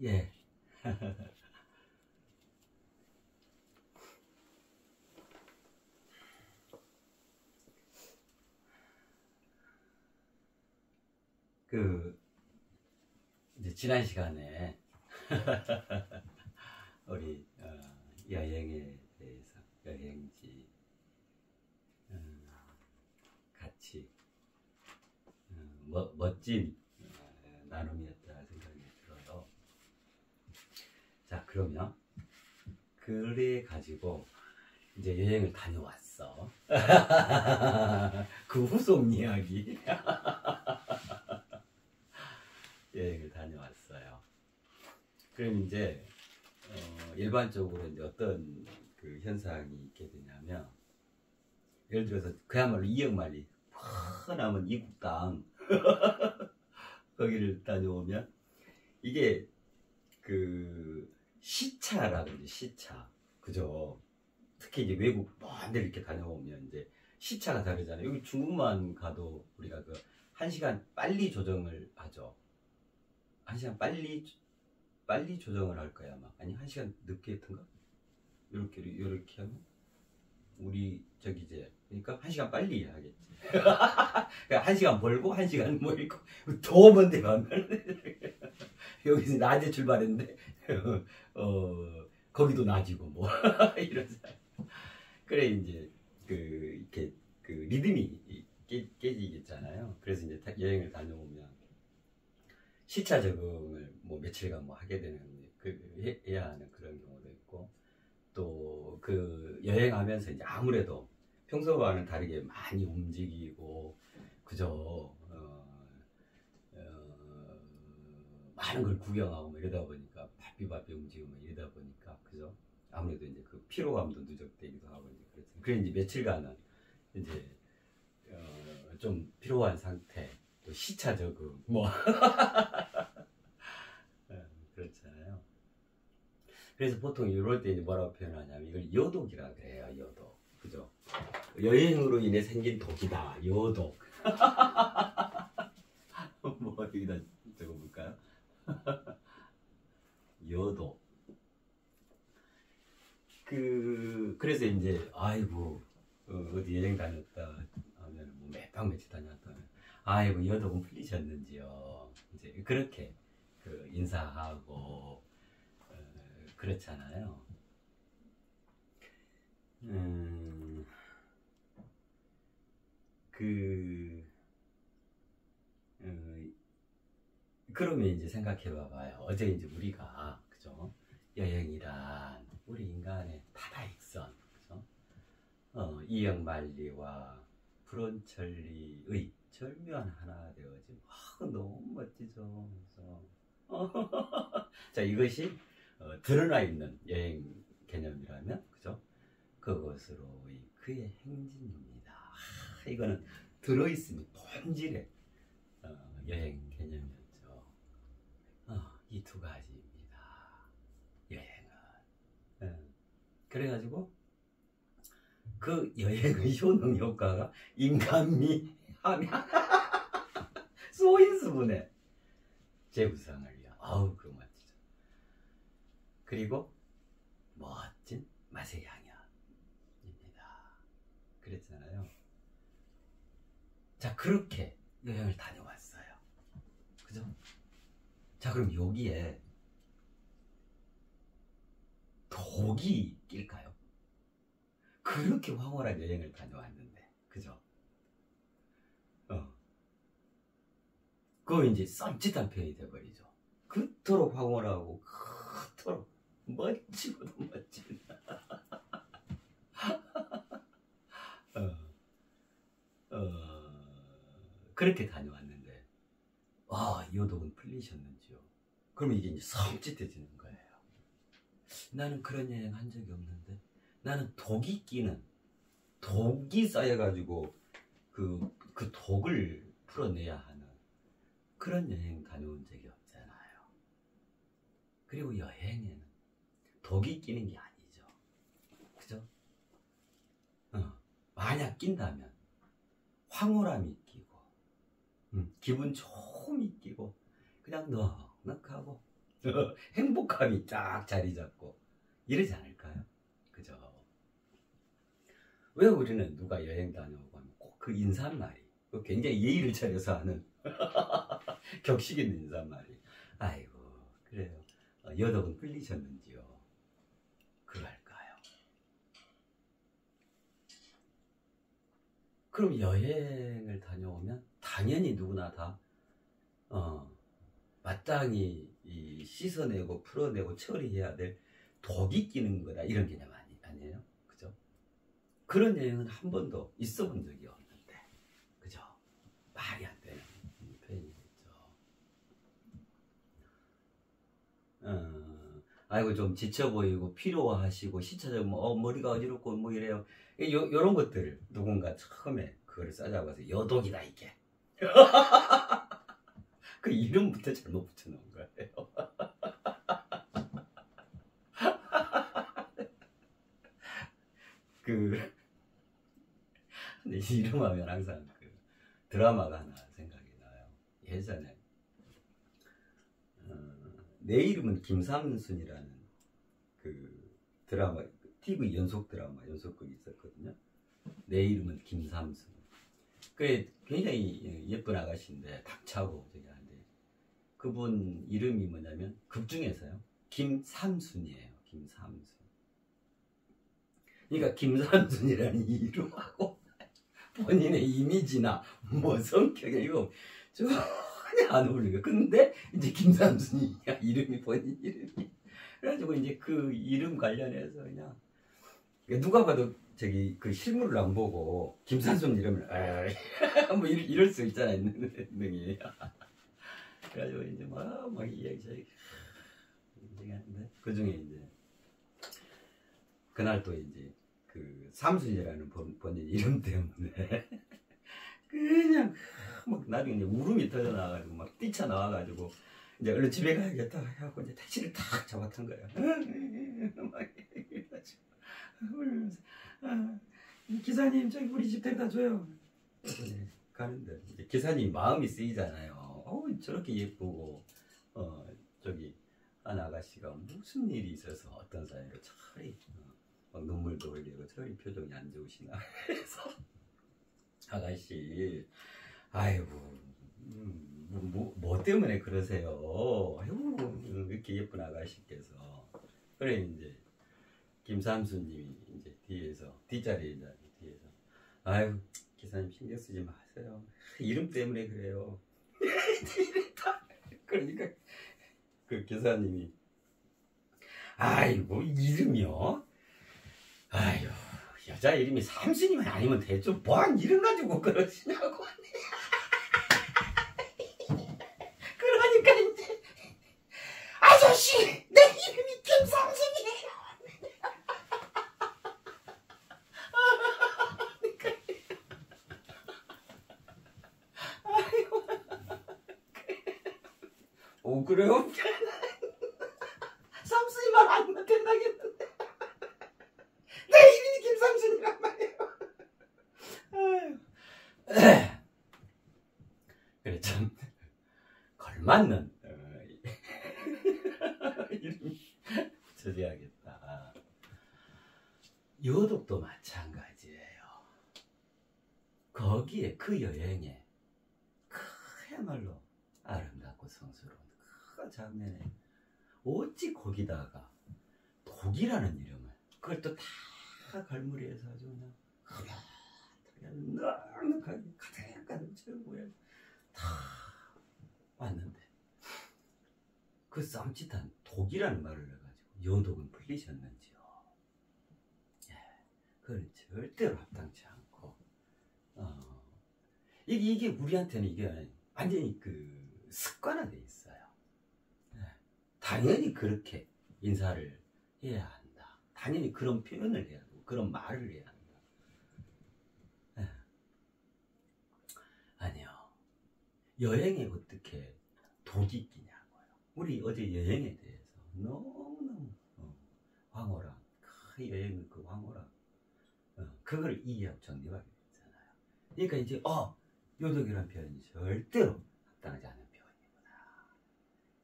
예. 이제 지난 시간에 우리 여행에 대해서 여행지 같이 멋진 나눔이었다 생각이 들어요. 자, 그러면 그래 가지고 이제 여행을 다녀왔어. 그 후속 이야기. 여행을 다녀왔어요. 그럼 이제 일반적으로 이제 어떤 그 현상이 있게 되냐면, 예를 들어서 그야말로 이역만리 훤하면 이국 땅 거기를 다녀오면 이게 그 시차라고 이제 시차, 그죠? 특히 이제 외국 먼 데 이렇게 다녀오면 이제 시차가 다르잖아요. 여기 중국만 가도 우리가 그 1시간 빨리 조정을 하죠. 1시간 빨리 조정을 할 거야 아마. 아니 1시간 늦게 했던가? 요렇게 하면 우리 저기 이제 그러니까 1시간 빨리 하겠지. 그러니까 1시간 벌고 1시간 모이고 더 먼데 가면 여기서 낮에 출발했는데 거기도 낮이고 뭐 이러잖아. 그래 이제 이렇게 리듬이 깨지겠잖아요. 그래서 이제 여행을 다녀오면 시차 적응을 뭐 며칠간 뭐 하게 되는 해야 하는 그런 경우도 있고, 또 그 여행하면서 이제 아무래도 평소와는 다르게 많이 움직이고 그죠. 많은 걸 구경하고 뭐 이러다 보니까 바삐 움직이고 뭐 이러다 보니까 그죠. 아무래도 이제 그 피로감도 누적되기도 하고 이제 그렇죠. 그래 이제 며칠간은 이제 좀 피로한 상태, 또 시차 적응 뭐 그렇잖아요. 그래서 보통 이럴 때 이제 뭐라고 표현하냐면 이걸 여독이라 그래요. 여독, 그죠? 여행으로 인해 생긴 독이다. 여독. 뭐 여기다 적어볼까요? 여독. 그래서 이제 아이고 어디 여행 다녔다 하면 뭐 몇 박 며칠 다녔다 하면 아이고 여독은 풀리셨는지요. 이제 그렇게 인사하고 그렇잖아요. 그러면 이제 생각해 봐봐요. 어제 이제 우리가 그죠? 여행이란 우리 인간의 타다익선, 그죠? 이역만리와 불원천리의 절묘한 하나 되어짐. 너무 멋지죠. 그래서 자, 이것이 드러나 있는 여행 개념이라면 그죠? 그것으로의 그의 행진입니다. 이거는 들어있으면 본질의 여행 개념이었죠. 이 두 가지입니다. 여행은. 그래가지고 그 여행의 효능 효과가 인간미 함양 소인수분해 재구성을 위한 그거 멋지죠. 그리고 멋진 맛의 향연입니다. 그랬잖아요. 자, 그렇게 여행을 다녀왔어요. 그죠? 자, 그럼 여기에 독이 낄까요? 그렇게 황홀한 여행을 다녀왔는데, 그죠? 그거 이제 썸짓한 표현이 돼버리죠. 그토록 황홀하고, 그토록 멋지고도 멋진. 그렇게 다녀왔는데, 여독은 풀리셨는지요? 그러면 이게 이제 섬찟해지는 거예요. 나는 그런 여행 한 적이 없는데, 나는 독이 쌓여가지고 그 독을 풀어내야 하는 그런 여행 다녀온 적이 없잖아요. 그리고 여행에는 독이 끼는 게 아니죠. 그죠? 만약 낀다면 황홀함이 끼고 기분 좋음이 끼고 그냥 넉넉하고 행복감이 쫙 자리 잡고 이러지 않을까요? 그죠? 왜 우리는 누가 여행 다녀오고 하면 꼭 그 인사말이 굉장히 예의를 차려서 하는 격식 있는 인사말이 아이고 그래요. 여덕은 끌리셨는지요? 그럴까요? 그럼 여행을 다녀오면 당연히 누구나 다 마땅히 씻어내고 풀어내고 처리해야 될 독이 끼는 거다 이런 개념 아니에요? 그죠? 그런 여행은 한 번도 있어 본 적이 없는데 그죠? 말이 안 되는 표현이겠죠. 아이고 좀 지쳐 보이고 피로하시고 시차적으로 머리가 어지럽고 뭐 이래요. 요런 것들을 누군가 처음에 그거를 싸잡아서 여독이다 이게. 그 이름부터 잘못 붙여놓은 거예요. 근데 이름하면 항상 그 드라마가 하나 생각이 나요. 예전에 내 이름은 김삼순이라는 그 드라마, TV 연속 드라마 연속극이 있었거든요. 내 이름은 김삼순. 그래 굉장히 예쁜 아가씨인데 당차고 저기 하는데 그분 이름이 뭐냐면 극 중에서요 김삼순이에요. 김삼순. 그러니까 김삼순이라는 이름하고 본인의 이미지나 뭐 성격이 이거 전혀 안 어울리고 근데 이제 김삼순이 이름이 본인 이름이 그래가지고 이제 그 이름 관련해서 그냥 누가 봐도 저기 그 실물을 안 보고 김삼순 이름을 뭐 이럴 수 있잖아요. 능이 그래가지고 이제 막 이야기저야기 하는데 그 중에 이제 그날 또 이제 그 삼순이라는 본인 이름 때문에 그냥 막 나중에 이제 울음이 터져 나와가지고 막 뛰쳐 나와가지고 이제 얼른 집에 가야겠다 해갖고 이제 택시를 탁 잡아탄 거예요. 막 이래가지고 울면서 기사님 저기 우리 집 데려다 줘요. 가는데 이제 기사님 마음이 쓰이잖아요. 저렇게 예쁘고 저기 한 아가씨가 무슨 일이 있어서 어떤 사람이 저리 막 눈물도 흘리고 저리 표정이 안 좋으시나 그래서 아가씨 아이고 뭐 때문에 그러세요? 아이고 이렇게 예쁜 아가씨께서 그래 이제 김삼수님이 이제 뒤에서 뒷자리에 뒤에서 아이고 기사님 신경 쓰지 마세요. 이름 때문에 그래요. 그러니까 그 기사님이 아이고 이름이요? 아유 여자 이름이 삼순이만 아니면 되죠. 뭐한 이름 가지고 그러시냐고. 그러니까 이제 아저씨 내 이름이 김삼순이에요. 오 그래요? 삼순이 말 아니면 된다겠는데 내 이름이 김삼순이란 말이에요. 그래 참 걸맞는 이름 붙여줘야겠다. 여독도 마찬가지예요. 거기에 그 여행에 그야말로 아름답고 성스러운 그 장면에 어찌 거기다가 독이라는 이름을 그걸 또 다 갈무리해서 아주 그냥 넉넉하게 가득가득 채우고 다 왔는데 그 쌈짓한 독이라는 말을 해가지고 여독은 풀리셨는지요? 예, 그건 절대로 합당치 않고 이게 우리한테는 이게 완전히 그 습관화돼 있어요. 예, 당연히 그렇게 인사를 해야 한다. 당연히 그런 표현을 해야 하고 그런 말을 해야 한다. 예. 아니요. 여행에 어떻게 독이 끼냐고요. 우리 어제 여행에 대해서 너무너무 황홀한 그 여행의 그 황홀한 그걸 이해하고 정립하게 됐잖아요. 그러니까 이제 요독이라는 표현이 절대로 합당하지 않은 표현이구나.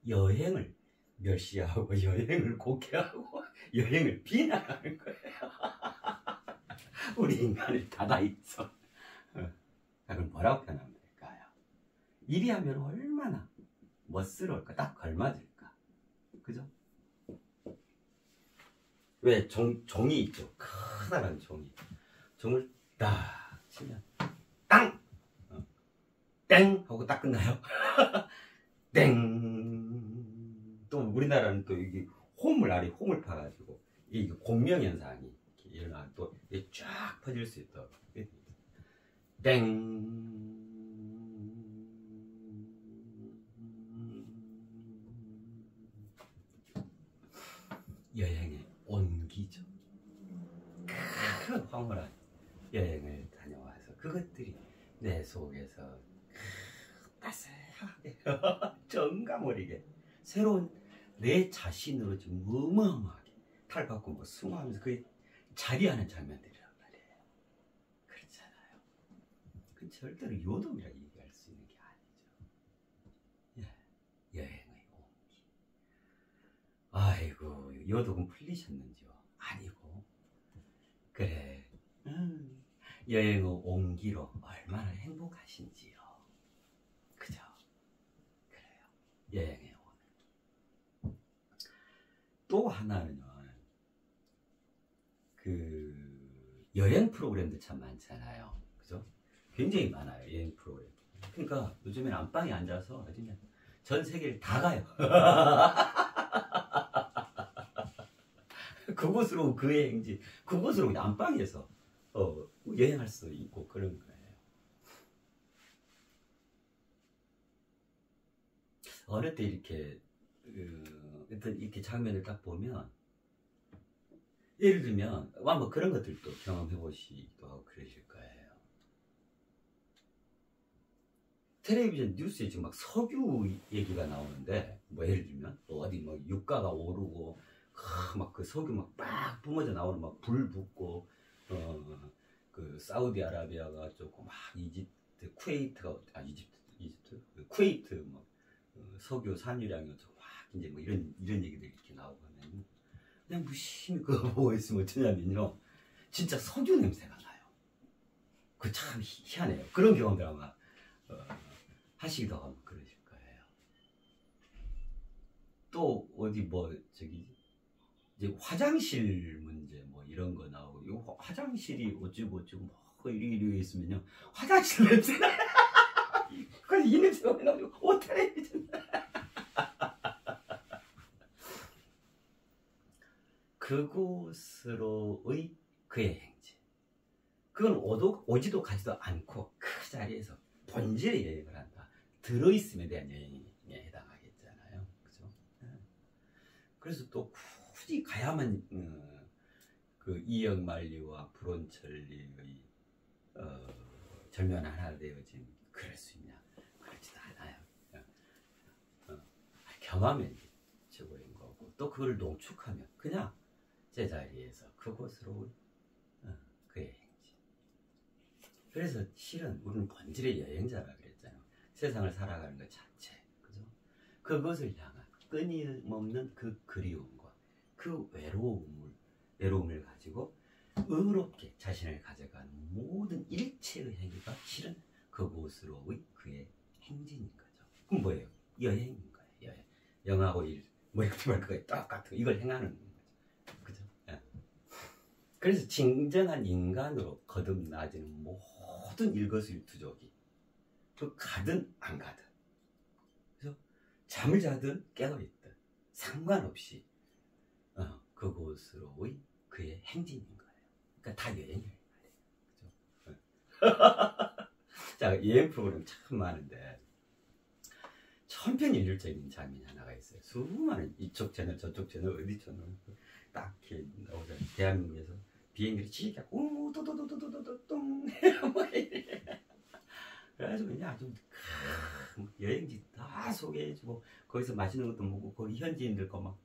여행을 멸시하고 여행을 곡해하고 여행을 비난하는 거예요. 우리 인간을 닫아 있어. 그걸 뭐라고 표현하면 될까요? 이리 하면 얼마나 멋스러울까? 딱 걸맞을까? 그죠? 왜 종이 있죠? 커다란 종이. 종을 딱 치면 땅! 땡! 하고 딱 끝나요. 땡! 또 우리나라는 또 여기 홈을 파가지고 이게 공명현상이 일어나 또 쫙 퍼질 수 있도록 땡! 여행의 온기죠. 큰 황홀한 여행을 다녀와서 그것들이 내 속에서 따스하게 정감 어리게 새로운 내 자신으로 좀 어마어마하게 탈바꿈 뭐 승화하면서 그 자리하는 장면들이란 말이에요. 그렇잖아요. 그 절대로 요동이라 얘기할 수 있는 게 아니죠. 예, 여행의 온기. 아이고 요동은 풀리셨는지요? 아니고 그래 여행의 온기로 얼마나 행복하신지요. 그죠? 그래요. 여행의 온기. 또 하나는요. 그 여행 프로그램들 참 많잖아요. 그죠? 굉장히 많아요. 여행 프로그램. 그러니까 요즘엔 안방에 앉아서 요즘엔 전 세계를 다 가요. 그곳으로 그 여행지, 그곳으로 그냥 안방에서 여행할 수 있고 그런 거예요. 어느 때 이렇게 어떤 이렇게 장면을 딱 보면 예를 들면 뭐 그런 것들도 경험해 보시기도 하고 그러실 거예요. 텔레비전 뉴스에 지금 막 석유 얘기가 나오는데 뭐 예를 들면 어디 뭐 유가가 오르고 막 그 석유 막 빡 뿜어져 나오는 막 불 붙고 그 사우디아라비아가 조금 막 이집트 쿠웨이트가 이집트 쿠웨이트 막 석유 산유량이 어쩌고 막 이제 뭐 이런 얘기들이 이렇게 나오고 하면 그냥 무심히 그거 보고 있으면 어쩌냐면요 진짜 석유 냄새가 나요. 그 참 희한해요. 그런 경험들 아마 하시기도 하고 그러실 거예요. 또 어디 뭐 저기 이제 화장실 문제 뭐 이런 거 나오고 이 화장실이 어쩌고 뭐 이리 있으면요 화장실 냄새 나. 그래서 이 냄새가 왜 나오고 호텔에 그곳으로의 그의 행진. 그건 오지도 가지도 않고 그 자리에서 본질의 여행을 한다. 들어있음에 대한 여행에 해당하겠잖아요. 그죠? 그래서 또 굳이 가야만 그 이영만리와 브론철리의 절묘한 하나 되어진 그럴 수 있냐? 그렇지도 않아요. 경험이 최고인 거고 또 그걸 농축하면 그냥 제자리에서 그곳으로 그의 행진. 그래서 실은 우리는 본질의 여행자라 그랬잖아요. 세상을 살아가는 것 자체, 그죠? 그것을 향한 끊임없는 그 그리움과 그 외로움을 가지고 의롭게 자신을 가져가는 모든 일체의 행위가 실은 그곳으로의 그의 행진인 거죠. 그럼 뭐예요? 여행인 거예요. 여행. 영하고 일, 뭐 이렇게 말 거예요. 똑같은 이걸 행하는 거죠. 그죠? 예. 그래서 진정한 인간으로 거듭나지는 모든 일거수일투족이 그 가든 안 가든, 그래서 잠을 자든 깨어있든 상관없이 그곳으로의 그의 행진인 거예요. 그러니까 다 여행이에요. 그죠? 자, 여행 프로그램 참 많은데 천편일률적인 장면이 하나가 있어요. 수많은 이쪽 채널 저쪽 채널 어디 채널 딱히 나오잖아요. 대한민국에서 비행기를 치게 오도도도도도도똥 뭐 이래. 그래가지고 그냥 아주 여행지 다 소개해주고 거기서 맛있는 것도 먹고 거기 현지인들 거 막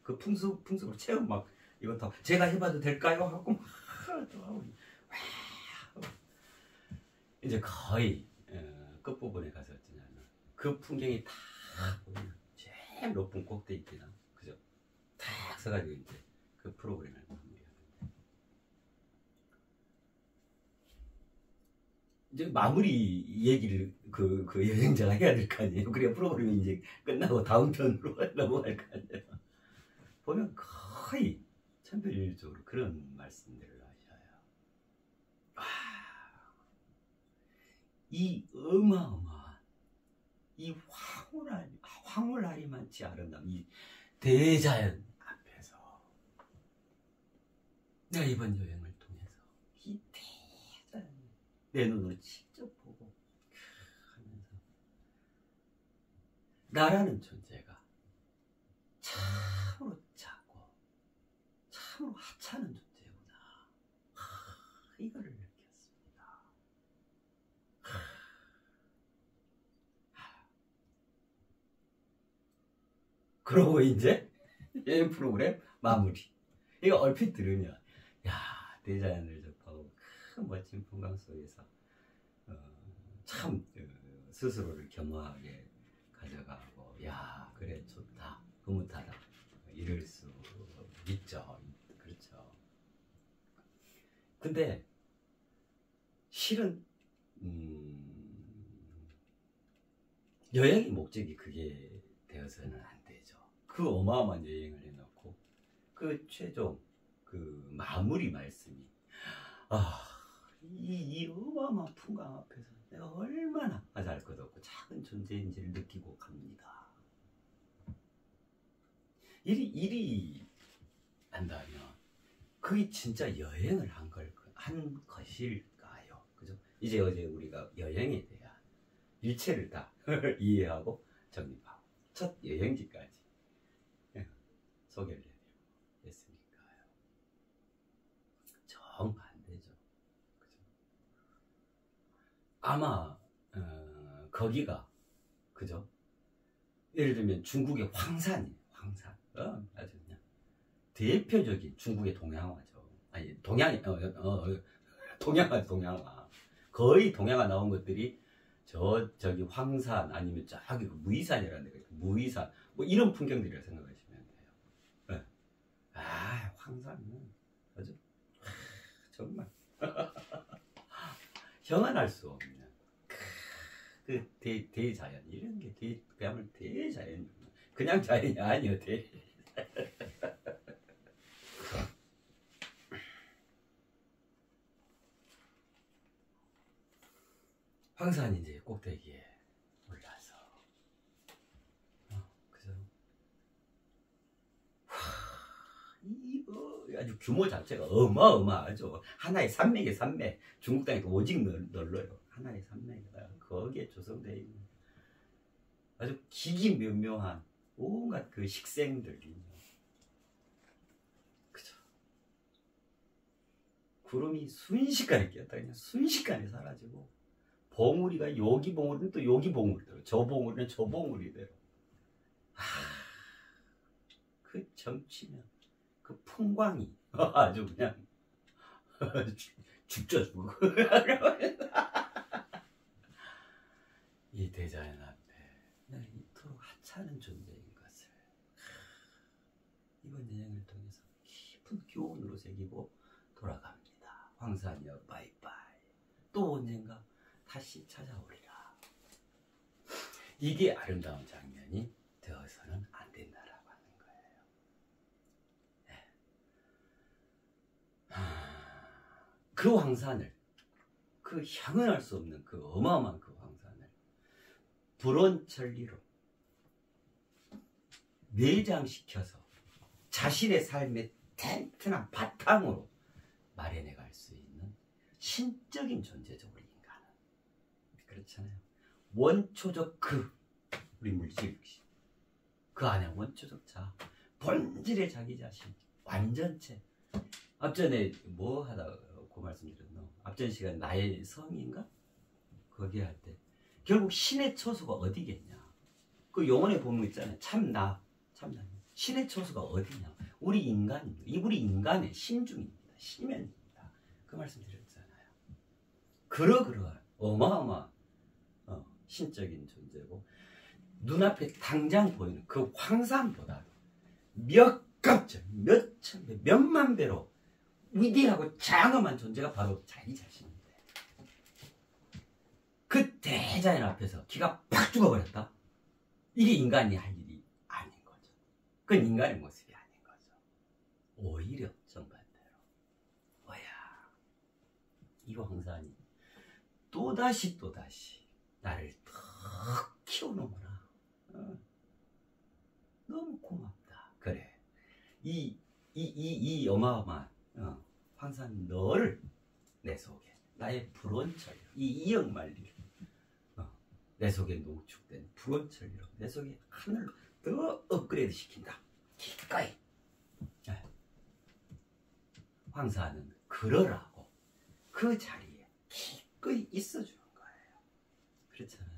그 풍습으로 체험 막 이것도 제가 해봐도 될까요? 하고 막 이제 거의 끝부분에 가서 어쩌냐면 그 풍경이 다 보이는 제일 높은 꼭대기나 그죠? 탁 서가지고 이제 그 프로그램을 마무리하는데 이제 마무리 얘기를 그 여행자가 해야 될 거 아니에요. 그래야 프로그램이 이제 끝나고 다음 편으로 넘어갈 거 아니에요. 보면 거의 천편일률적으로 그런 말씀들을 하셔요. 이 어마어마한 이 황홀하리만치 아름다운 이 대자연 앞에서 내가 이번 여행을 통해서 이 대자연 내 눈으로 직접 보고 하면서 나라는 존재가 참으로 작고 참으로 하찮은 존재구나. 이거를 느꼈습니다. 그러고 이제 여행 프로그램 마무리. 이거 얼핏 들으면 야 대자연을 접하고 큰 멋진 풍광 속에서 참 스스로를 겸허하게 가져가고 야 그래 좋다 흐뭇하다 이럴 수 있죠. 그렇죠. 근데 실은 여행의 목적이 그게 되어서는 안 되죠. 그 어마어마한 여행을 해놓고 그 최종 그 마무리 말씀이 이 어마어마한 풍광 앞에서 내가 얼마나 잘 것 없고 작은 존재인지를 느끼고 갑니다. 이리 한다면 그게 진짜 여행을 한 것일까요? 그죠? 이제 어제 우리가 여행에 대한 일체를 다 이해하고 정립하고 첫 여행지까지 소개를 해드리고 했으니까요. 정반대죠. 그죠? 아마 거기가 그죠? 예를 들면 중국의 황산이에요. 황산. 아주 그냥 대표적인 중국의 동양화죠. 아니 동양화. 거의 동양화 나온 것들이 저기 황산 아니면 저기 그 무이산이라는 데가 있고 무이산 뭐 이런 풍경들이라 생각하시면 돼요. 네. 황산은 아주 정말 형언할 수 없는 그 대자연 이런 게 그야말로 대자연 그냥 자연이 아니요 황산 이제 꼭대기에 올라서 그죠? 이거 아주 규모 자체가 어마어마하죠. 하나의 산맥에 산맥 중국 땅에도 오직 널려요. 하나의 산맥에다가 거기에 조성되어 있는 아주 기기묘묘한 온갖 그 식생들이 그죠? 구름이 순식간에 끼었다 그냥 순식간에 사라지고 봉우리가 여기 봉우리는 또 여기 봉우리대로 저 봉우리는 저 봉우리대로 그 점치면 그 풍광이 아주 그냥 죽죠 죽고 이 대자연 앞에 내가 이토록 하찮은 존재인 것을 이번 여행을 통해서 깊은 교훈으로 새기고 돌아갑니다. 황산이여 바이바이. 또 언젠가 다시 찾아오리라. 이게 아름다운 장면이 되어서는 안 된다라고 하는 거예요. 네. 그 황산을 그 형언할 수 없는 그 어마어마한 그 황산을 불온천리로 내장시켜서 자신의 삶의 튼튼한 바탕으로 마련해 갈 수 있는 신적인 존재죠. 우리 인간은 그렇잖아요. 원초적 우리 물질 그 안에 원초적 자 본질의 자기 자신 완전체. 앞전에 뭐 하다고 말씀드렸노? 앞전 시간 나의 성인가? 거기 할 때 결국 신의 처소가 어디겠냐? 그 용언에 보면 있잖아요. 참나. 신의 처소가 어디냐? 우리 인간입니다. 우리 인간의 심중입니다. 심연입니다. 그 말씀 드렸잖아요. 그러한 어마어마한 신적인 존재고 눈앞에 당장 보이는 그 황산보다 몇 값절, 몇 천 배, 몇만 배로 위대하고 장엄한 존재가 바로 자기 자신인데, 그 대자연 앞에서 기가 팍 죽어버렸다? 이게 인간이 할 일이 아닌 거죠. 그건 인간의 모습이 아닌 거죠. 오히려 정반대로, 뭐야, 이 황산이 또다시 나를 더 키워놓구나. 너무 고맙다. 그래. 이 어마어마한 황산 너를 내 속에, 나의 불원천리, 이 이역만리를 내 속에 농축된 불원천리로 내 속에 하늘로 더 업그레이드 시킨다. 기꺼이. 황사는 그러라고 그 자리에 기꺼이 있어주는 거예요. 그렇잖아요.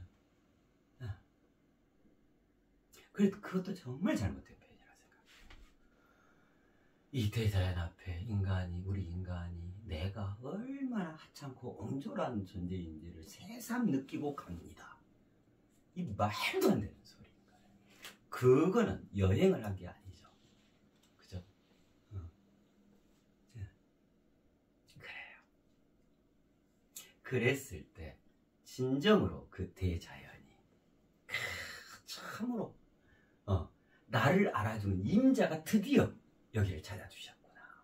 그래도 그것도 정말 잘못된 표현이라 생각해요. 이 대자연 앞에 우리 인간이 내가 얼마나 하찮고 옹졸한 존재인지를 새삼 느끼고 갑니다. 이 말도 안 되는 소리인가요? 그거는 여행을 한 게 아니죠. 그죠? 그래요. 그랬을 때 진정으로 그 대자연이 참으로 나를 알아주는 임자가 드디어 여기를 찾아주셨구나.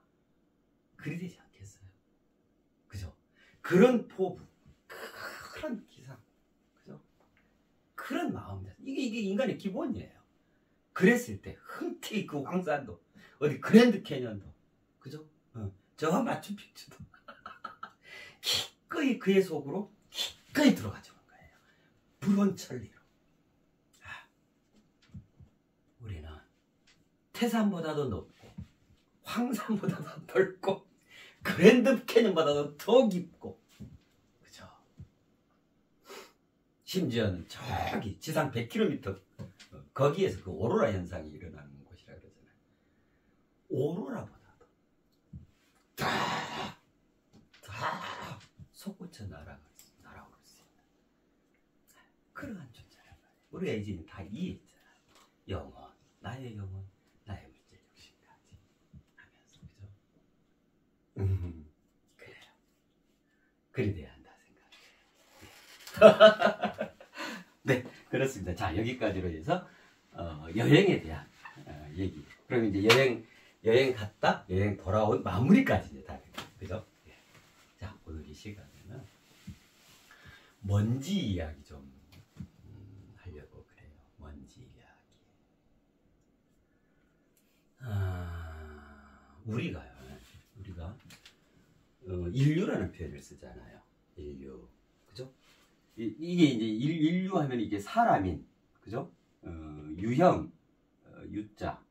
그리 되지 않겠어요? 그죠? 그런 포부, 그런 기상, 그죠? 그런 마음들, 이게 인간의 기본이에요. 그랬을 때 흔쾌히 그 황산도, 어디 그랜드 캐년도, 그죠? 저 마추픽추도 기꺼이 그의 속으로 기꺼이 들어가주는 거예요. 불원천리로. 우리는 태산보다도 높고 황산보다도 넓고 그랜드 캐년보다도 더 깊고, 그죠? 심지어는 저기 지상 100km 거기에서 그 오로라 현상이 일어나는 곳이라 그러잖아요. 오로라보다도 다 솟구쳐 날아올 수 있는 그러한 존재란 말이에요. 우리가 이제 다 이해했잖아요. 영혼, 나의 영혼, 나의 물질 욕심까지 하면서, 그죠? 그래요. 그리 돼야 한다 생각해요. 네, 그렇습니다. 자, 여기까지로 해서 여행에 대한 얘기. 그럼 이제 여행 갔다, 여행 돌아온 마무리까지 이제 다 됩니다. 그죠? 네. 자, 오늘 이 시간에는 먼지 이야기 좀 하려고 그래요. 먼지 이야기. 우리가 인류라는 표현을 쓰잖아요. 인류, 그죠? 이게 이제 인류 하면 이게 사람인, 그죠? 유형, 유자,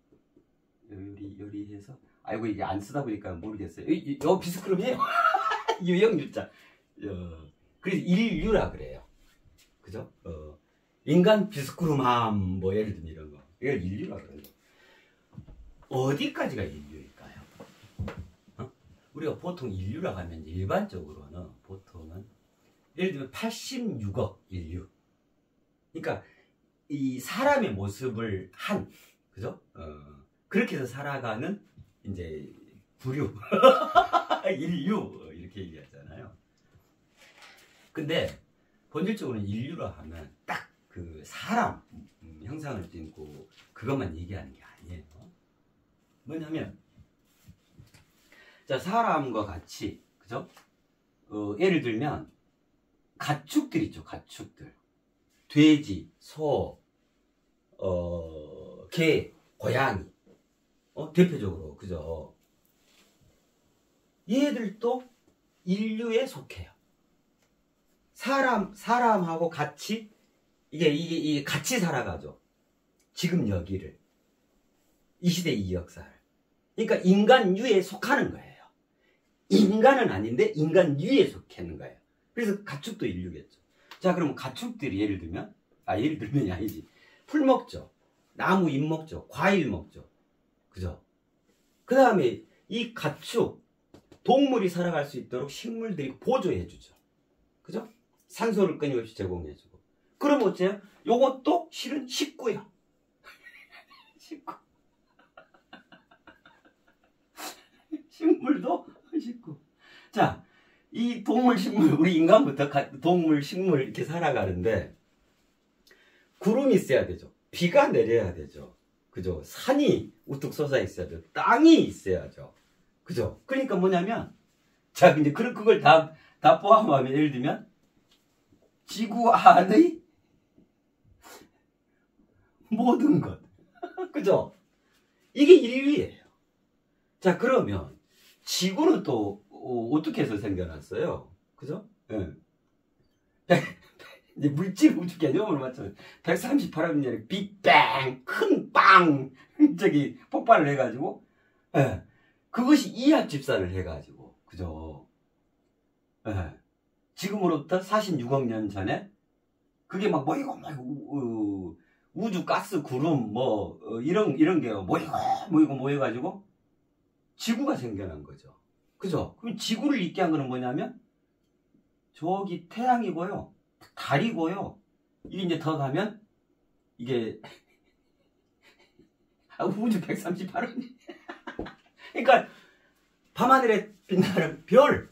요리해서, 아이고 이게 안 쓰다 보니까 모르겠어요. 비스크림이에요. 유형 유자. 그래서 인류라 그래요. 그죠? 인간 비스크림함, 뭐 예를 들면 이런 거, 이걸 인류라 그래요. 어디까지가 인류일까요? 우리가 보통 인류라고 하면 일반적으로는 보통은 예를 들면 86억 인류. 그러니까 이 사람의 모습을 한, 그죠? 그렇게 해서 살아가는 이제 부류 인류 이렇게 얘기하잖아요. 근데 본질적으로는 인류라 하면 딱 그 사람 형상을 띠고 그것만 얘기하는 게 아니에요. 뭐냐면, 자, 사람과 같이, 그죠? 예를 들면 가축들 있죠. 가축들, 돼지, 소, 개, 고양이, 대표적으로, 그죠? 얘들도 인류에 속해요. 사람하고 같이 이게 같이 살아가죠. 지금 여기를, 이 시대 이 역사를. 그러니까 인간류에 속하는 거예요. 인간은 아닌데 인간류에 속하는 거예요. 그래서 가축도 인류겠죠. 자, 그럼 가축들이 예를 들면이 아니지. 풀 먹죠. 나무 잎 먹죠. 과일 먹죠. 그죠? 그 다음에 이 가축, 동물이 살아갈 수 있도록 식물들이 보조해 주죠. 그죠? 산소를 끊임없이 제공해 주고. 그럼 어째요? 요것도 실은 식구야. 식구. 식물도 식구. 자, 이 동물, 식물, 우리 인간부터 동물, 식물 이렇게 살아가는데 구름이 있어야 되죠. 비가 내려야 되죠. 그죠? 산이 우뚝 솟아 있어야죠. 땅이 있어야죠. 그죠? 그러니까 뭐냐면, 자, 이제 그걸 다 포함하면, 예를 들면, 지구 안의 모든 것. 그죠? 이게 인류예요. 자, 그러면, 지구는 또, 어떻게 해서 생겨났어요? 그죠? 예. 이제 물질 우주 개념으로 맞추면 138억 년에 빅뱅 큰 빵 저기 폭발을 해가지고 예. 그것이 이합 집산을 해가지고 그죠? 예. 지금으로부터 46억 년 전에 그게 막 모이고 우주 가스 구름 뭐 이런 게 모이고 모여가지고 지구가 생겨난 거죠. 그죠? 그럼 지구를 있게 한 거는 뭐냐면 저기 태양이고요. 달이고요. 이게 이제 더 가면 이게 우주 138억. 그러니까 밤하늘에 빛나는 별,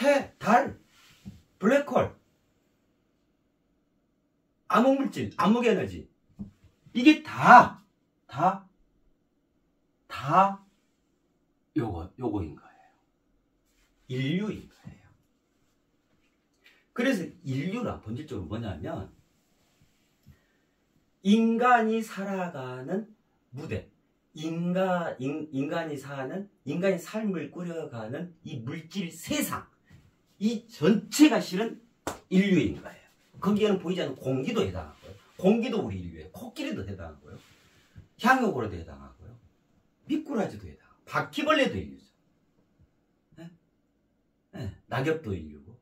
해, 달, 블랙홀, 암흑물질, 암흑에너지 이게 다 요거인 거예요. 인류인 거예요. 그래서 인류란 본질적으로 뭐냐면 인간이 살아가는 무대, 인간이 사는 인간의 삶을 꾸려가는 이 물질 세상, 이 전체가 실은 인류인 거예요. 거기에는 보이지 않는 공기도 해당하고요. 공기도 우리 인류예요. 코끼리도 해당하고요. 향유고래도 해당하고요. 미꾸라지도 해당하고 바퀴벌레도 인류죠. 네? 네. 낙엽도 인류고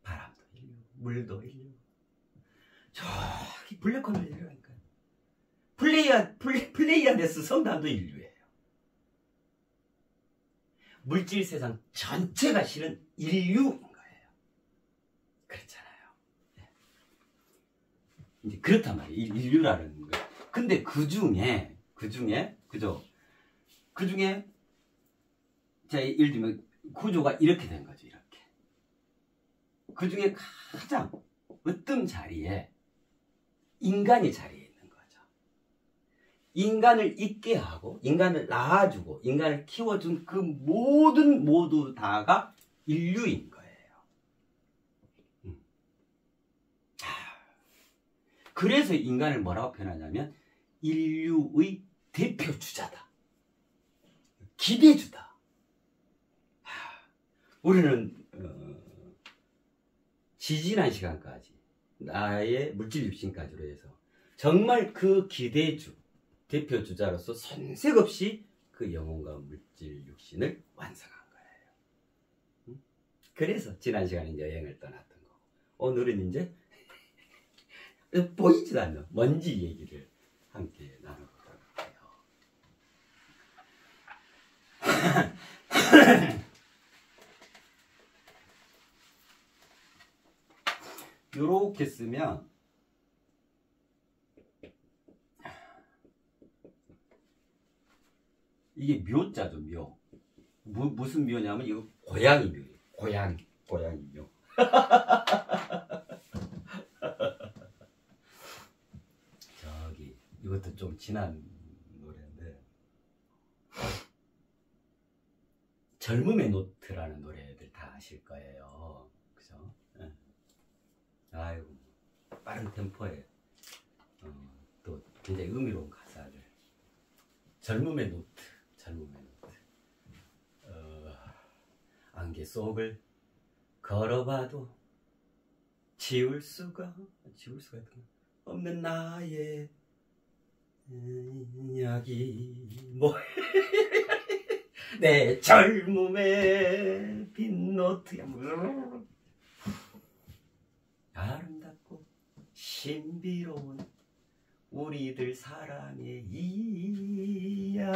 바람도 인류, 물도 인류. 저기 블랙홀을 내려가니까 플레이아데스 성단도 인류예요. 물질 세상 전체가 실은 인류인 거예요. 그렇잖아요. 네. 이제 그렇단 말이에요. 인류라는 거. 근데 그 중에 그죠? 그 중에 자 예를 들면 구조가 이렇게 된 거죠. 이렇게. 그 중에 가장 으뜸 자리에 인간이 자리에 있는 거죠. 인간을 있게 하고 인간을 낳아주고 인간을 키워준 그 모두 다가 인류인 거예요. 그래서 인간을 뭐라고 표현하냐면 인류의 대표주자다. 기대주다. 우리는 지지난 시간까지 나의 물질 육신까지로 해서 정말 그 기대주, 대표주자로서 손색 없이 그 영혼과 물질 육신을 완성한 거예요. 그래서 지난 시간에 여행을 떠났던 거고 오늘은 이제 보이지도 않는 먼지 얘기를 함께 나눠보도록 해요. 요렇게 쓰면 이게 묘자죠. 묘. 무슨 묘냐면 이거 고양이 묘예요. 고양이 묘. 저기 이것도 좀 지난 노래인데 젊음의 노트라는 노래들 다 아실 거예요. 그죠? 네. 아이고 빠른 템포에 또 굉장히 의미로운 가사를 젊음의 노트 안개 속을 걸어봐도 지울 수가 없는 나의 이야기 뭐 내 젊음의 빈 노트야 아름답고 신비로운 우리들 사랑의 이야기.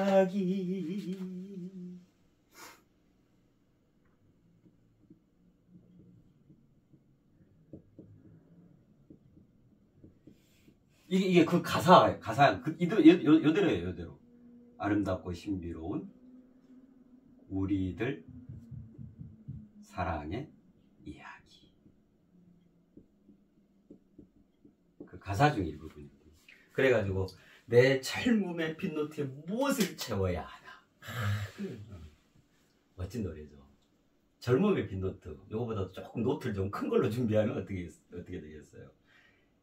이게 그 가사 요대로예요, 요대로. 아름답고 신비로운 우리들 사랑의 이야기. 그 가사 중 일부분이에요. 그래가지고 내 젊음의 빈노트에 무엇을 채워야 하나. 멋진 노래죠. 젊음의 빈노트. 요거보다 조금 노트를 좀 큰 걸로 준비하면 어떻게 되겠어요?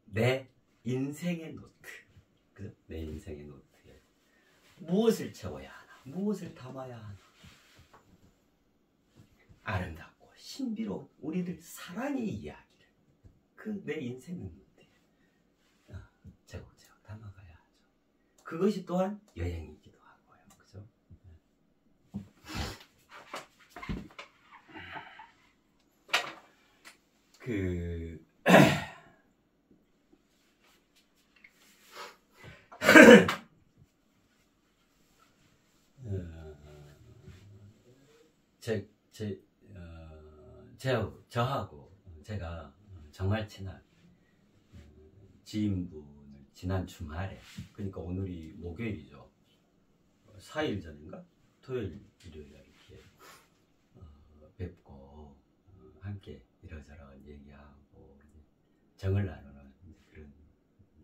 내 인생의 노트. 그죠? 내 인생의 노트에 무엇을 채워야 하나? 무엇을 담아야 하나? 아름답고 신비로운 우리들 사랑의 이야기를 그 내 인생의 노트에 제곡제곡 담아가야 하죠. 그것이 또한 여행이기도 하고요. 그죠? 저하고 제가 정말 친한 지인분을 지난 주말에, 그러니까 오늘이 목요일이죠. 4일 전인가? 토요일, 일요일에 이렇게 뵙고 함께 이러저러 얘기하고 정을 나누는 그런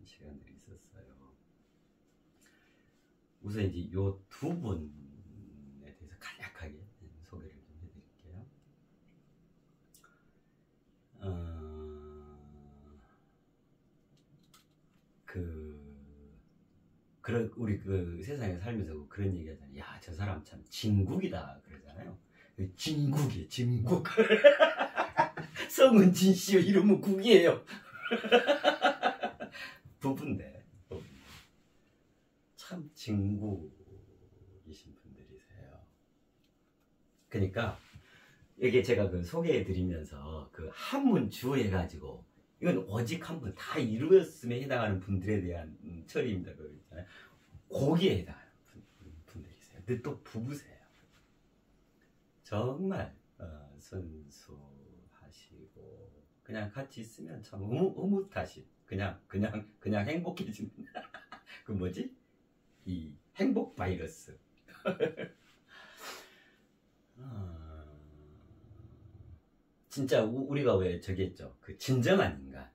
시간들이 있었어요. 우선 이제 요 두 분에 대해서 간략하게 소개를 좀 해드릴게요. 우리 그 세상에 살면서 그런 얘기 하잖아요. 야, 저 사람 참 진국이다 그러잖아요. 진국이에요, 진국. 성은 진씨요, 이름은 국이에요. 부부인데 참 진국이신 분들이세요. 그러니까 이게 제가 그 소개해드리면서 그 한문 주해가지고 이건 오직 한 분 다 이루었음에 해당하는 분들에 대한 처리입니다. 그러잖아요. 거기에 해당하는 분들이세요. 근데 또 부부세요. 정말 순수하시고 그냥 같이 있으면 참 흐뭇하신 그냥 행복해지는 그 뭐지? 이 행복 바이러스. 진짜 우리가 왜 저기 했죠? 그 진정한 인간,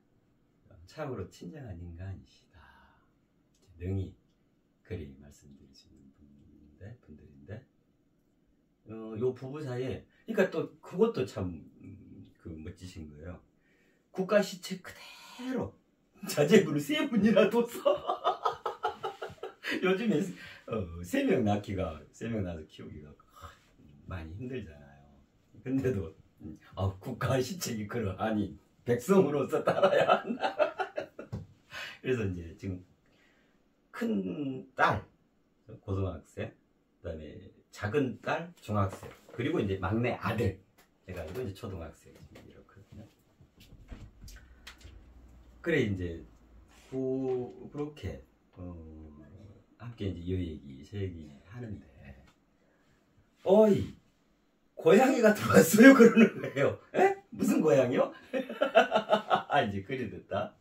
참으로 친정한 인간이시다. 능히 그리 말씀드리시는 분들인데, 요 부부 사이에, 그러니까 또 그것도 참 그 멋지신 거예요. 국가 시체 그대로 자제분을 3분이나 둬서 요즘에 3명 낳아서 키우기가 많이 힘들잖아요. 근데도 국가 시책이 그러하니 백성으로서 따라야 한다. 그래서 이제 지금 큰 딸 고등학생, 그다음에 작은 딸 중학생, 그리고 이제 막내 아들 해가지고 이제 초등학생 이렇거든요. 그래 이제 그렇게 함께 이제 이 얘기 제 얘기 하는데, 어이 고양이가 들어왔어요 그러는 거예요. 에? 무슨 고양이요? 이제 그리 됐다.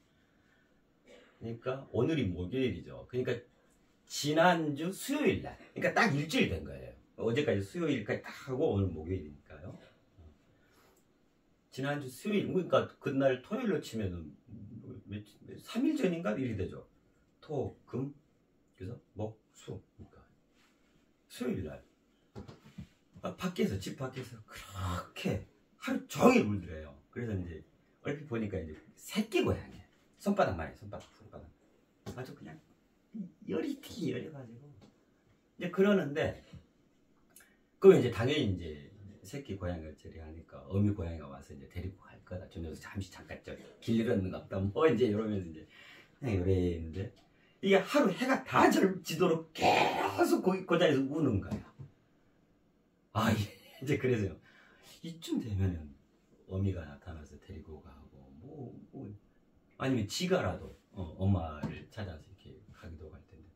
그러니까 오늘이 목요일이죠. 그러니까 지난주 수요일날, 그러니까 딱 일주일 된 거예요. 어제까지 수요일까지 딱 하고 오늘 목요일이니까요. 지난주 수요일, 그러니까 그날 토요일로 치면은 3일 전인가 일이 되죠. 토, 금, 그래서 목, 수. 그러니까 수요일날 밖에서, 집 밖에서 그렇게 하루 종일 울더래요. 그래서 이제 얼핏 보니까 이제 새끼 고양이에요. 손바닥만 해, 손바닥. 아주 그냥 열이 열려가지고 이제 그러는데, 그럼 이제 당연히 이제 새끼 고양이가 처리하니까 어미 고양이가 와서 이제 데리고 갈 거다. 저 녀석 잠깐 길 잃었는가 보다. 뭐 이제 이러면서 이제 그냥 요래 있는데, 이게 하루 해가 다 지도록 계속 그 자리에서 우는 거야. 이제 그래서요. 이쯤 되면은 어미가 나타나서 데리고 가고 아니면 지가라도 엄마를 찾아서 이렇게 가기도 할 텐데,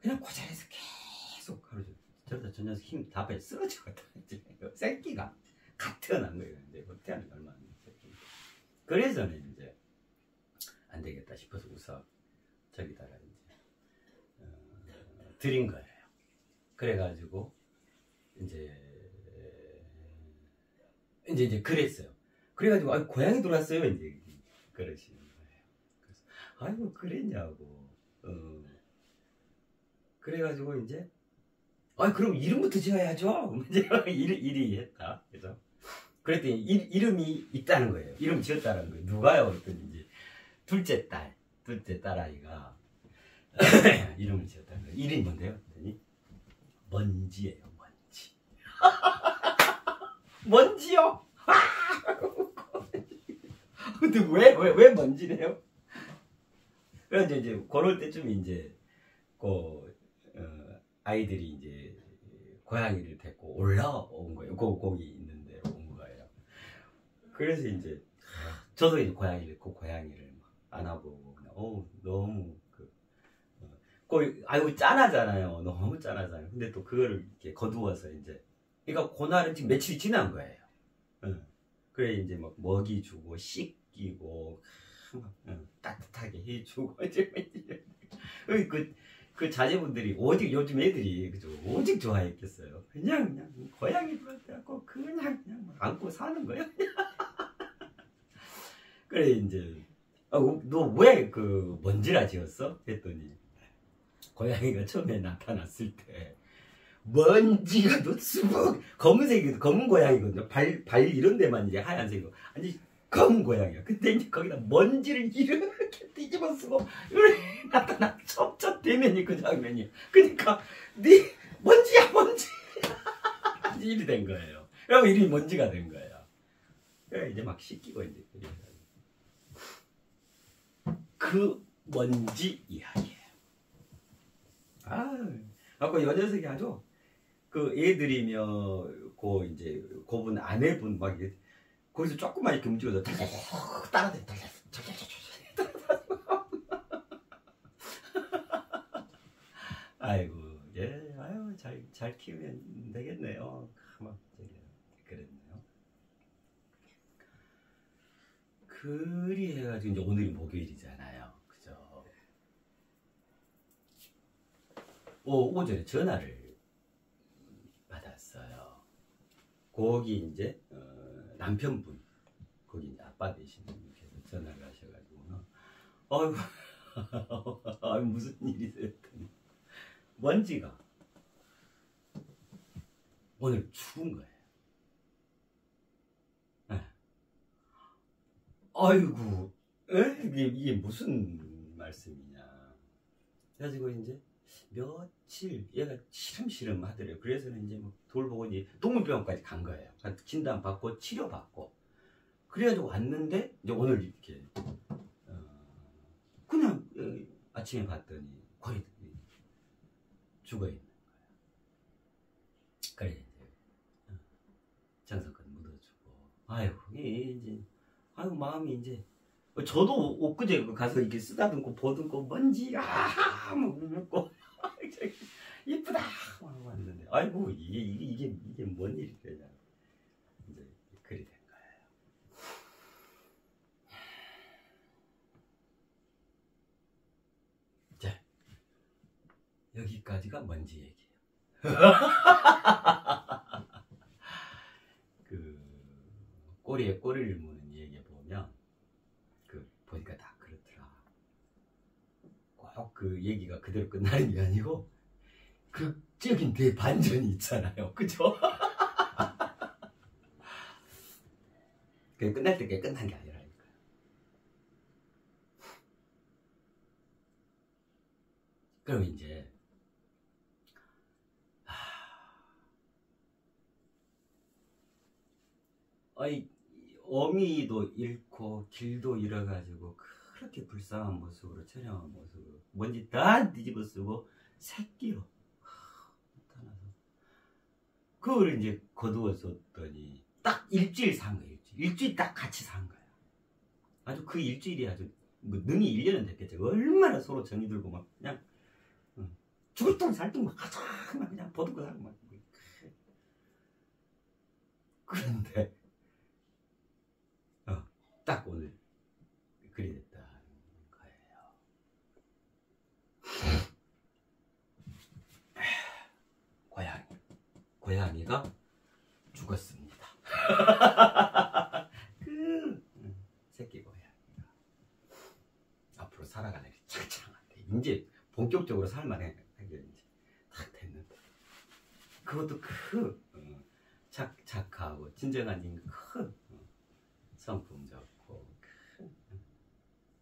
그냥 그 자리에서 계속 하루 저러다 저 녀석 힘 다 빠져 쓰러질 것 같아. 새끼가 갓 태어난 거예요. 근데 태어난 지 얼마 안 된 새끼. 그래서는 이제 안 되겠다 싶어서 우선 저기다가 드린 거예요. 그래가지고 이제 그랬어요. 그래가지고 아 고향이 들어왔어요. 이제 그러시는 거예요. 그래서 아이고 그랬냐고. 그래가지고 이제 아 그럼 이름부터 지어야죠. 일이 했다. 그래서 그랬더니 이름이 있다는 거예요. 이름 지었다는 거예요. 누가요? 그랬더니 이제 둘째 딸아이가 이름을 지었다는 거예요. 이름이 뭔데요? 그랬더니 먼지예요. 먼지. 먼지요? 근데 왜 먼지래요? 그래서 이제 그럴 때쯤 이제 아이들이 이제 고양이를 데리고 올라온 거예요. 거기 있는 데로 온 거예요. 그래서 이제 저도 이제 고양이를 막 안아보고 너무 아이고 짠하잖아요. 너무 짠하잖아요. 근데 또 그거를 이렇게 거두어서 이제 그러니까 그날은 지금 며칠이 지난 거예요. 그래 이제 막 먹이 주고 씻기고 따뜻하게 해주고 그 자제분들이 오직 요즘 애들이 그죠 오직 좋아했겠어요. 그냥 고양이 들어왔다고 그냥 안고 사는 거예요. 그래 이제 너 왜 그 먼지라 지었어? 했더니 고양이가 처음에 나타났을 때 먼지가 너 수북 검은색이 검은 고양이거든요. 발 이런 데만 이제 하얀색이고 아니 검은 고양이야. 근데 이제 거기다 먼지를 이렇게 뒤집어 쓰고 이렇게 나타나 첫 대면이 그 장면이야. 그러니까 네 먼지야 먼지 일이 된 거예요. 그러면 이름이 먼지가 된 거예요. 그래 이제 막 씻기고 이제 그 먼지 이야기예요. 아까 요 녀석이 아주 그 애들이며 이제 고분 아내분 막 거기서 조금만 이렇게 움직여서 따라대 아이고 예 아유 잘 키우면 되겠네요. 막 그랬네요. 그리 해가지고 이제 오늘이 목요일이잖아요. 그죠? 오전에 전화를 받았어요. 거기 이제 남편분 거기 이제 아빠 되시는 분께서 전화를 하셔가지고 아유 무슨 일이세요? 했더니 먼지가 오늘 추운 거예요. 아이고 이게 무슨 말씀이냐. 그래가지고 이제 며칠 얘가 시름시름 하더래요. 그래서는 이제 뭐 돌보고 이제 동물병원까지 간 거예요. 진단 받고 치료 받고 그래가지고 왔는데 이제 오늘 이렇게 그냥 아침에 봤더니 거의 죽어 있는 거예요. 그래 이제 정성껏 묻어주고 아이고 이제 아이고 마음이 이제 저도 엊그제 가서 이렇게 쓰다듬고 보듬고 먼지 묻고 이쁘다 하고 왔는데 아이고 이게 뭔 일이냐 이제 그리 된 거예요. 자 여기까지가 먼지 얘기예요. 그 꼬리에 꼬리를 무는 얘기에 보면 보니까 다 그렇더라. 꼭 그 얘기가 그대로 끝나는 게 아니고 극적인 대반전이 있잖아요. 그죠? 그게 끝날 때까지 끝난 게 아니라니까요. 그럼 이제 어미도 잃고 길도 잃어가지고 그렇게 불쌍한 모습으로 처량한 모습으로 먼지 다 뒤집어 쓰고 새끼로 나타나서 그걸 이제 거두었었더니 딱 일주일 산 거예요. 일주일 딱 같이 산 거예요. 아주 그 일주일이 아주 뭐 능이 1년은 됐겠죠. 얼마나 서로 정이 들고 막 그냥 죽을 똥 살 똥 막 그냥 버듬고 살고 막 그런데 딱 오늘 그리 됐다는 거예요. 고양이가 죽었습니다. 그 새끼 고양이가 앞으로 살아가는 게 창창한데 이제 본격적으로 살만하게 이제 딱 됐는데 그것도 착하고 진정한 인간 성품 좋고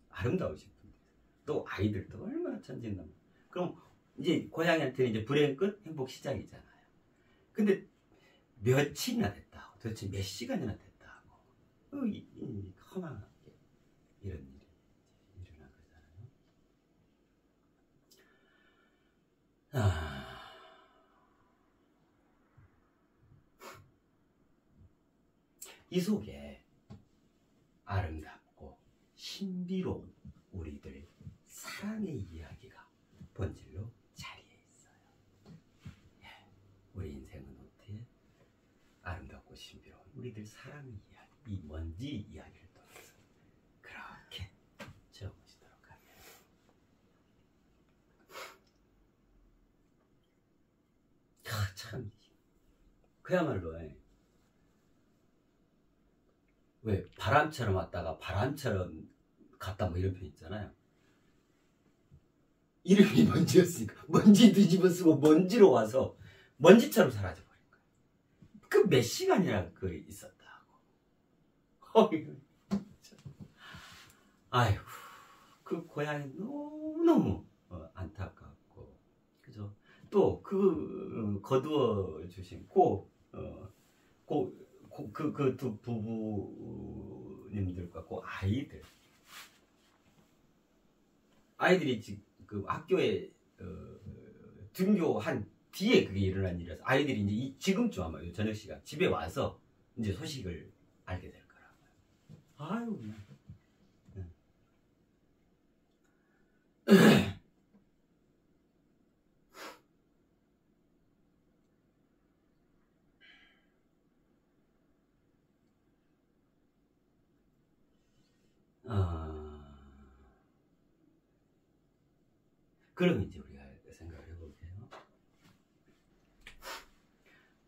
아름다우신 분들 또 아이들도 얼마나 천진난만. 그럼 이제 고양이한테는 이제 불행 끝 행복 시작이잖아요. 근데 며칠이나 됐다고 도대체 몇 시간이나 됐다고 험하게 이런 일이 일어난 거잖아요. 이 속에 아름답고 신비로운 우리들 사랑의 이야기가 본질로 자리해 있어요. 우리 인생은 어떻게 아름답고 신비로운 우리들 사랑의 이야기, 이 먼지 이야기를 통해서 그렇게 채워보시도록 하겠습니다. 참 그야말로 왜 바람처럼 왔다가 바람처럼 갔다 뭐 이런 편 있잖아요. 이름이 먼지였으니까 먼지 뒤집어 쓰고 먼지로 와서 먼지처럼 사라져 버린 거예요. 그 몇 시간이나 있었다고. 아이고 그 고양이 너무너무 안타깝고 그죠. 또 거두어 주신 그 두 부부님들과 그 아이들이 지금 그 학교에 등교한 뒤에 그게 일어난 일이라서 아이들이 이제 지금쯤 아마 저녁 시간 집에 와서 이제 소식을 알게 될 거라고요. 아유. 그럼 이제 우리가 생각을 해볼게요.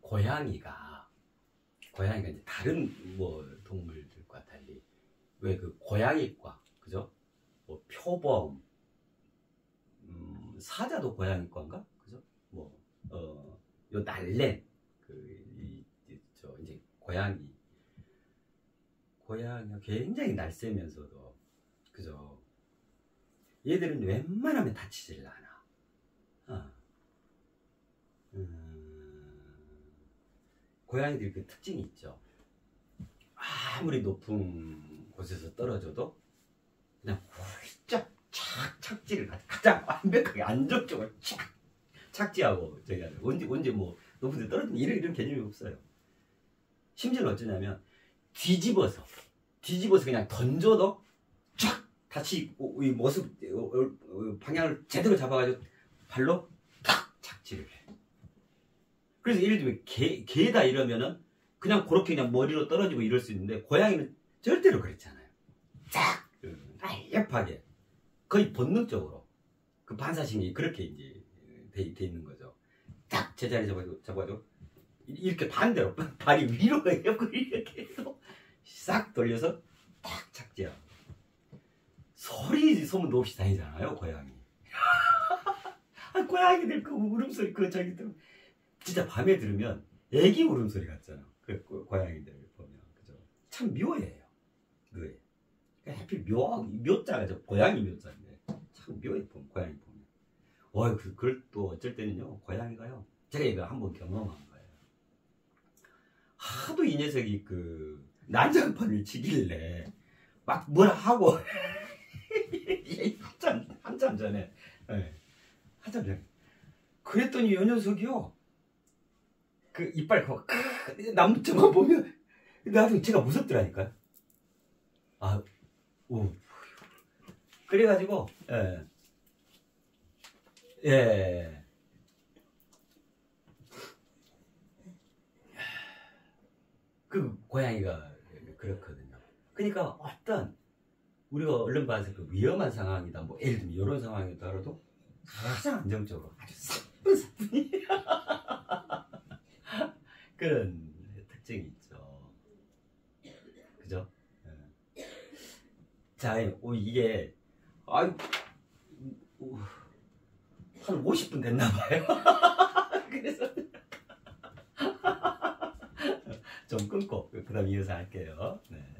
고양이가 이제 다른 뭐 동물들과 달리 왜 그 고양이과 그죠? 뭐 표범, 사자도 고양이과인가 그죠? 요 날랜 이제 고양이가 굉장히 날쌔면서도 그죠? 얘들은 웬만하면 다치질 않아. 고양이들이 그 특징이 있죠. 아무리 높은 곳에서 떨어져도 그냥 훌쩍 착지를 가장 완벽하게 안정적으로 착지하고 언제 뭐 높은 데 떨어지면 이런 개념이 없어요. 심지어는 어쩌냐면 뒤집어서 그냥 던져도 쫙 다시 이 모습 방향을 제대로 잡아가지고 발로 탁 착지를 해. 그래서 예를 들면 개다 이러면은 그냥 그렇게 그냥 머리로 떨어지고 이럴 수 있는데 고양이는 절대로 그렇지 않아요. 쫙 날렵하게 거의 본능적으로 그 반사신경이 그렇게 이제 돼 있는 거죠. 딱 제자리 잡아가지고 이렇게 반대로 발이 위로 옆으로 이렇게 해서 싹 돌려서 딱 착지하고 소문도 없이 다니잖아요 고양이. 고양이들 그 울음소리 저기들 진짜 밤에 들으면 애기 울음소리 같잖아. 그 고양이들 보면 그죠. 참 묘해요. 묘해. 하필 묘자가 고양이 묘자인데 참 묘해 고양이 보면. 그걸 또 어쩔 때는요 고양이가요. 제가 이거 한번 경험한 거예요. 하도 이 녀석이 그 난장판을 치길래 막 뭐라 하고 한참 전에 그랬더니 이 녀석이요 그 이빨 남자만 보면 나도 제가 무섭더라니까요. 그래가지고 그 고양이가 그렇거든요. 그러니까 어떤 우리가 얼른 봐서 그 위험한 상황이다 뭐 예를 들면 이런 상황이더라도 가장 안정적으로 아주 사뿐사뿐히 그런 특징이 있죠. 그죠? 예. 자, 이게 한 50분 됐나 봐요. 그래서 좀 끊고 그다음 이어서 할게요. 네.